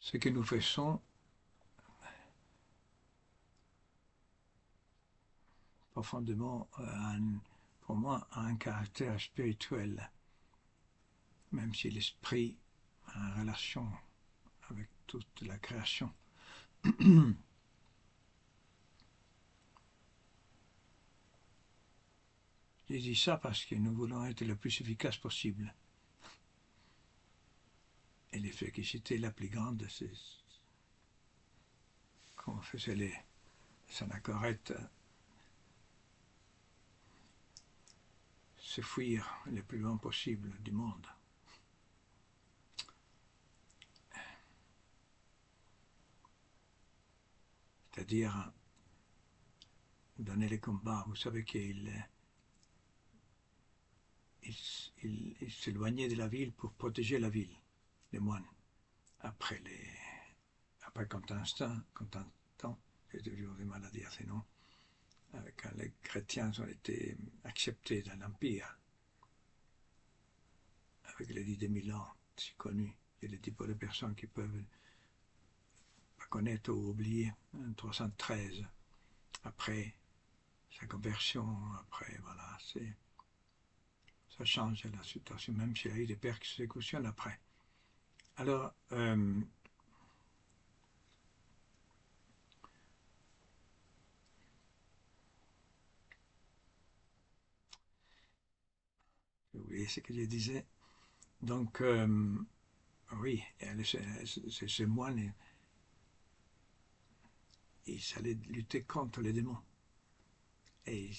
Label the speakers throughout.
Speaker 1: Ce que nous faisons, profondément, pour moi, a un caractère spirituel, même si l'esprit a une relation avec toute la création. J'ai dit ça parce que nous voulons être le plus efficace possible. Et l'efficacité la plus grande, c'est qu'on faisait les anachorètes se fuir le plus loin possible du monde. C'est-à-dire donner les combats. Vous savez qu'il s'éloignait de la ville pour protéger la ville, les moines. Après Constantin, j'ai toujours du mal à dire ces noms, quand les chrétiens ont été acceptés dans l'Empire, avec les 10 000 ans, si connus, il y a des types de personnes qui peuvent pas connaître ou oublier, 313, après sa conversion, après, voilà, ça change la situation, même s'il y a eu des persécutions après. Alors, j'ai oublié ce que je disais. Donc, oui, ces moines, ils allaient lutter contre les démons et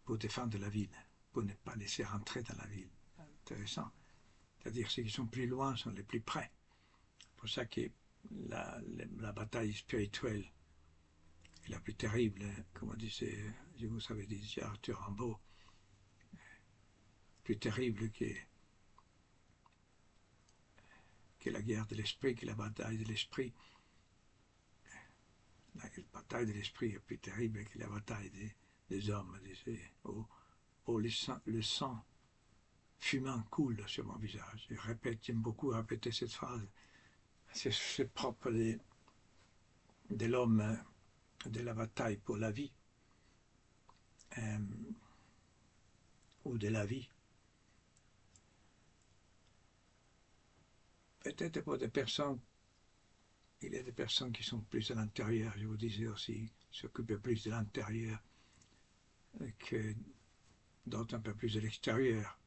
Speaker 1: pour défendre la ville, pour ne pas laisser rentrer dans la ville. Intéressant. C'est-à-dire ceux qui sont plus loin sont les plus près. C'est pour ça que la bataille spirituelle est la plus terrible, comme disait, je vous avais dit, Arthur Rimbaud, plus terrible que la guerre de l'esprit, que la bataille de l'esprit. La bataille de l'esprit est plus terrible que la bataille des hommes. Le sang fumant coule sur mon visage. J'aime beaucoup répéter cette phrase. C'est propre de l'homme, de la bataille pour la vie, ou de la vie. Peut-être pour des personnes, il y a des personnes qui sont plus à l'intérieur, je vous disais aussi, s'occupent plus de l'intérieur que d'autres un peu plus de l'extérieur.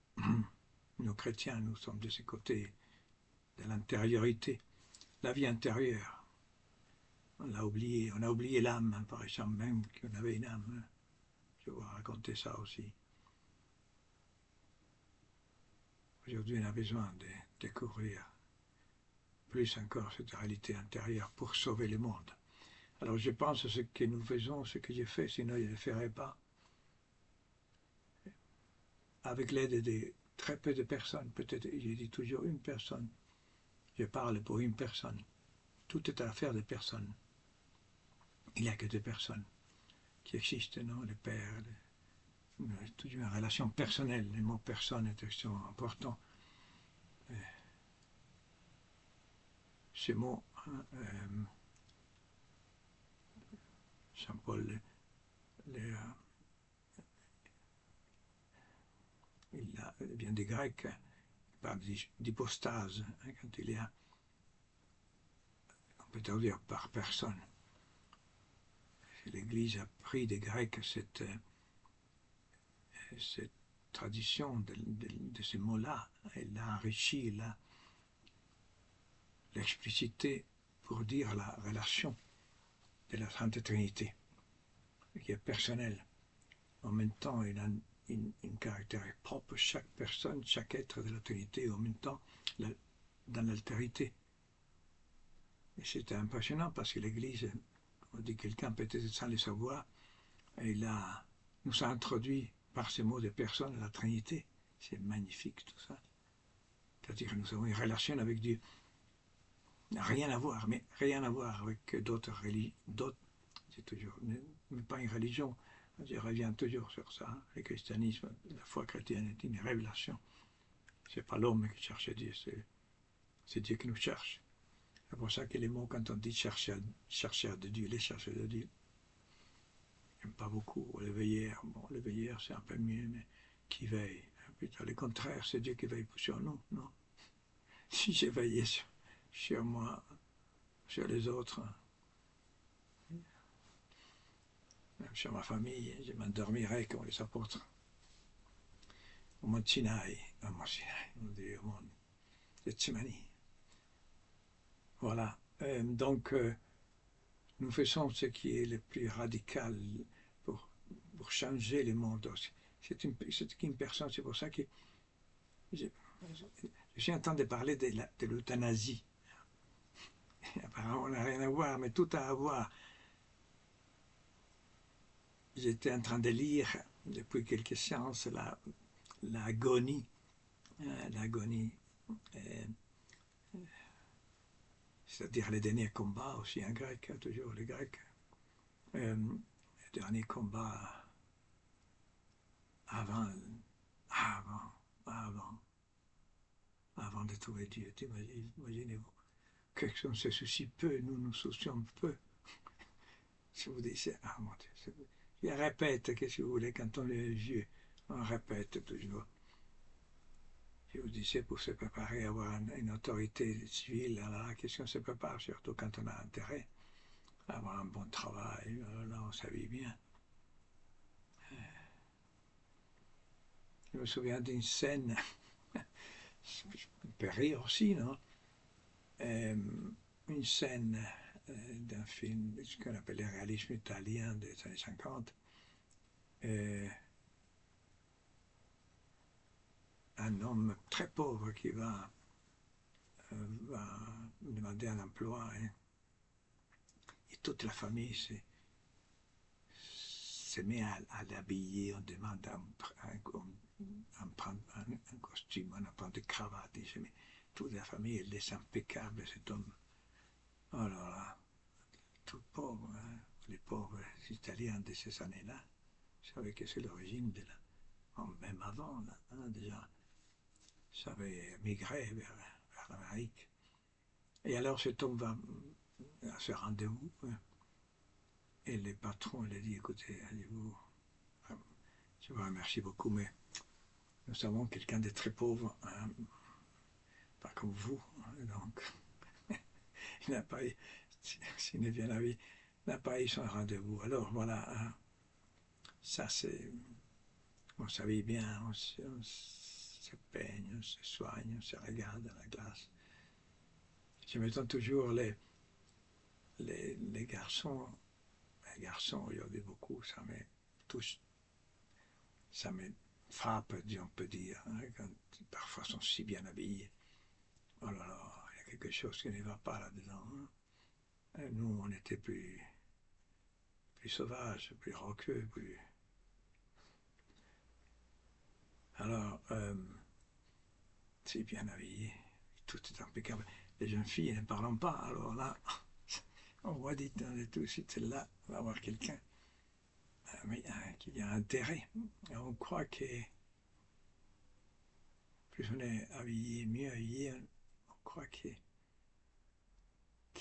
Speaker 1: Nous chrétiens, nous sommes de ce côté de l'intériorité. La vie intérieure, on l'a oublié, on a oublié l'âme, par exemple, même qu'on avait une âme. Je vais vous raconter ça aussi. Aujourd'hui, on a besoin de découvrir plus encore cette réalité intérieure pour sauver le monde. Alors je pense à ce que nous faisons, ce que j'ai fait, sinon je ne le ferais pas. Avec l'aide de très peu de personnes, peut-être, j'ai dit toujours une personne. Je parle pour une personne. Tout est à l'affaire de personnes. Il n'y a que deux personnes qui existent, non? Le Père, toujours une relation personnelle. Le mot personne est extrêmement important. Ce mot, Saint-Paul il vient des Grecs, il parle d'hypostase, quand il y a, on peut traduire par personne. L'Église a pris des Grecs cette tradition de ce mot-là, elle l'a enrichi, elle l'a explicité pour dire la relation de la Sainte Trinité, qui est personnelle. En même temps, il a une caractère propre, chaque personne, chaque être de la Trinité, en même temps, dans l'altérité. Et c'était impressionnant parce que l'Église, on dit quelqu'un peut-être sans le savoir, nous a introduit par ce mot de personne la Trinité. C'est magnifique tout ça. C'est-à-dire que nous avons une relation avec Dieu. Rien à voir, mais rien à voir avec d'autres religions. C'est toujours, mais pas une religion. Je reviens toujours sur ça. Le christianisme, la foi chrétienne est une révélation. Ce n'est pas l'homme qui cherche Dieu, c'est Dieu qui nous cherche. C'est pour ça que les mots, quand on dit chercheur de Dieu, les chercheurs de Dieu, j'aime pas beaucoup. Le veilleur, bon, le veilleur c'est un peu mieux, mais qui veille. Plutôt le contraire, c'est Dieu qui veille sur nous, non? Si j'ai veillé sur moi, sur les autres, même sur ma famille, je m'endormirai comme les apôtres. Au mont Sinaï, au mont Gethsemane. Voilà. Donc, nous faisons ce qui est le plus radical pour changer le monde aussi. C'est une personne, c'est pour ça que je suis en train de parler de l'euthanasie. Apparemment, on n'a rien à voir, mais tout a à voir. J'étais en train de lire depuis quelques séances l'agonie. L'agonie. C'est-à-dire les derniers combats aussi en grec, toujours les Grecs. Les derniers combats avant de trouver Dieu. Imaginez-vous. Quelqu'un se soucie peu, nous nous soucions peu. Si vous dites, ah mon Dieu, je répète, qu'est-ce que vous voulez, quand on est vieux, on répète toujours. Je vous disais, pour se préparer à avoir une autorité civile, là, qu'est-ce qu'on se prépare, surtout quand on a intérêt à avoir un bon travail, là on s'habille bien. Je me souviens d'une scène, je peux rire aussi, non? Une scène d'un film, ce qu'on appelle le réalisme italien des années 50. Un homme très pauvre qui va demander un emploi, hein, et toute la famille se met à l'habiller, on demande un costume, on prend des cravates, mais toute la famille elle laisse impeccable cet homme. Oh là là, tout pauvre, hein, les pauvres Italiens de ces années-là, vous savez que c'est l'origine de même avant, là, hein, déjà, ça avait migré vers l'Amérique. Et alors cet homme va à ce rendez-vous, hein, et le patron lui dit, écoutez, allez-vous, je vous remercie beaucoup, mais nous savons quelqu'un de très pauvre, hein, pas comme vous, hein, donc il n'a pas eu, s'il n'est bien la vie, n'a pas eu son rendez-vous. Alors voilà, hein, ça c'est, on s'habille bien, on se peigne, on se soigne, on se regarde à la glace. Je m'étonne toujours les garçons, aujourd'hui beaucoup, ça me touche, ça me frappe, on peut dire, hein, quand parfois sont si bien habillés. Oh là là, il y a quelque chose qui ne va pas là-dedans. Hein. Nous, on était plus sauvages, plus roqueux, plus... Alors, c'est bien habillé, tout est impeccable. Les jeunes filles ne parlent pas, alors là, on voit dit tout de suite, là, on va voir quelqu'un qui a intérêt. Et on croit que plus on est habillé, mieux habillé, on croit que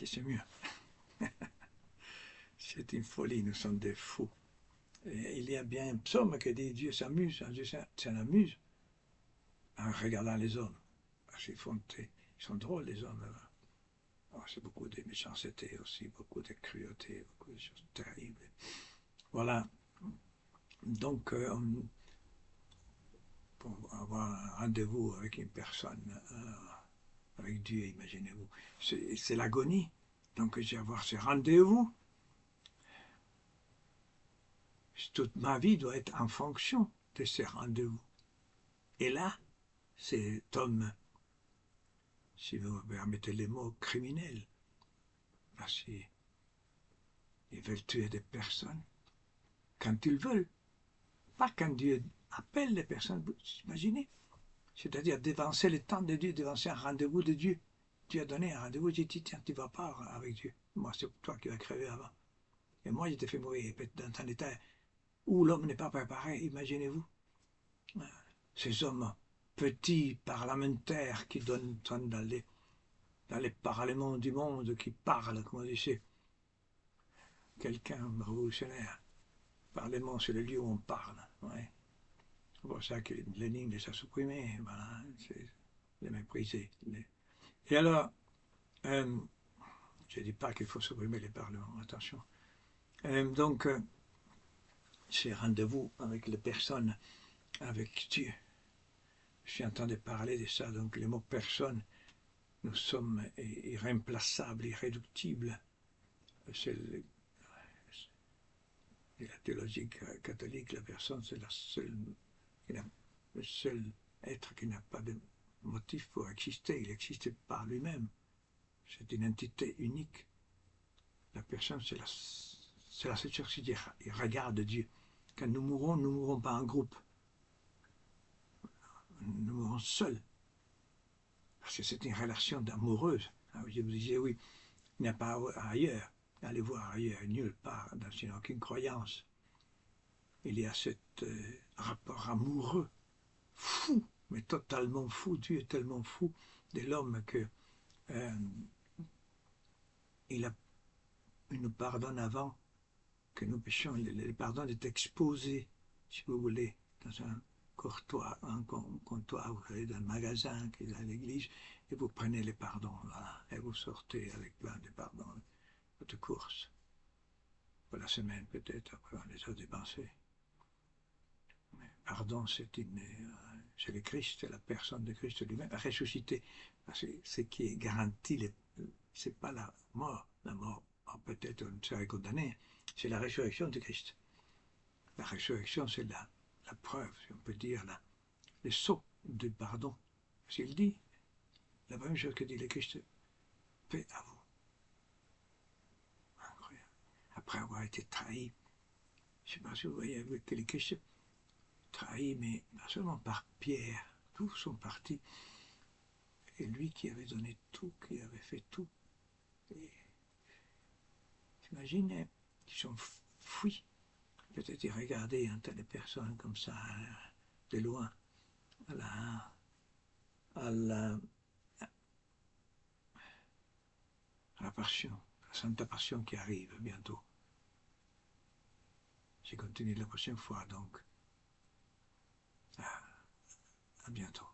Speaker 1: c'est mieux. C'est une folie, nous sommes des fous. Et il y a bien un psaume qui dit Dieu s'amuse, Dieu s'en amuse en regardant les hommes. Parce qu'ils sont drôles, les hommes. Oh, c'est beaucoup de méchanceté aussi, beaucoup de cruauté, beaucoup de choses terribles. Voilà. Donc, pour avoir un rendez-vous avec une personne, avec Dieu, imaginez-vous, c'est l'agonie. Donc, j'ai avoir ce rendez-vous. Toute ma vie doit être en fonction de ces rendez-vous. Et là, cet homme, si vous me permettez les mots, criminel, parce qu'ils veulent tuer des personnes quand ils veulent, pas quand Dieu appelle les personnes, vous imaginez? C'est-à-dire dévancer le temps de Dieu, dévancer un rendez-vous de Dieu. Dieu a donné un rendez-vous, j'ai dit, tiens, tu ne vas pas avec Dieu. Moi, c'est toi qui vas crever avant. Et moi, je t'ai fait mourir, dans un état où l'homme n'est pas préparé, imaginez-vous. Ces hommes petits, parlementaires, qui donnent d'aller dans les parlements du monde qui parlent, comme on dit, quelqu'un révolutionnaire. Parlement, c'est le lieu où on parle. Ouais. C'est pour ça que Lénine les a supprimés. Voilà, c'est les mépriser. Et alors, je ne dis pas qu'il faut supprimer les parlements, attention. Donc, ces rendez-vous avec les personnes, avec Dieu. Je suis en train de parler de ça, donc le mot personne, nous sommes irréemplaçables, irréductibles. C'est la théologie catholique, la personne, c'est le seul être qui n'a pas de motif pour exister. Il existe par lui-même. C'est une entité unique. La personne, c'est la seule chose qui regarde Dieu. Quand nous mourrons pas en groupe. Nous mourrons seuls. Parce que c'est une relation amoureuse. Je vous disais, oui, il n'y a pas ailleurs. Allez voir ailleurs, nulle part, dans aucune croyance. Il y a ce rapport amoureux, fou, mais totalement fou. Dieu est tellement fou de l'homme que il nous pardonne avant que nous péchions. Le pardon est exposé, si vous voulez, dans un comptoir, vous allez dans le magasin, à l'église, et vous prenez les pardons, voilà, et vous sortez avec plein de pardons, votre course. Pour la semaine peut-être, après on les a dépensés. Mais pardon, c'est le Christ, c'est la personne de Christ lui-même, ressuscité. Parce que ce qui est garanti, c'est pas la mort. La mort, peut-être on serait condamné, c'est la résurrection de Christ. La résurrection, c'est la preuve, si on peut dire, le sceau du pardon. Parce qu'il dit la même chose que dit le Christ, paix à vous. Incroyable. Après avoir été trahi, je ne sais pas si vous voyez avec le Christ, trahi, mais pas seulement par Pierre, tous sont partis. Et lui qui avait donné tout, qui avait fait tout. T'imagines, ils sont fuis. Peut-être ils regardaient un tas de personnes comme ça, de loin, à la passion, la Sainte Passion qui arrive bientôt. Je continue la prochaine fois, donc. À bientôt.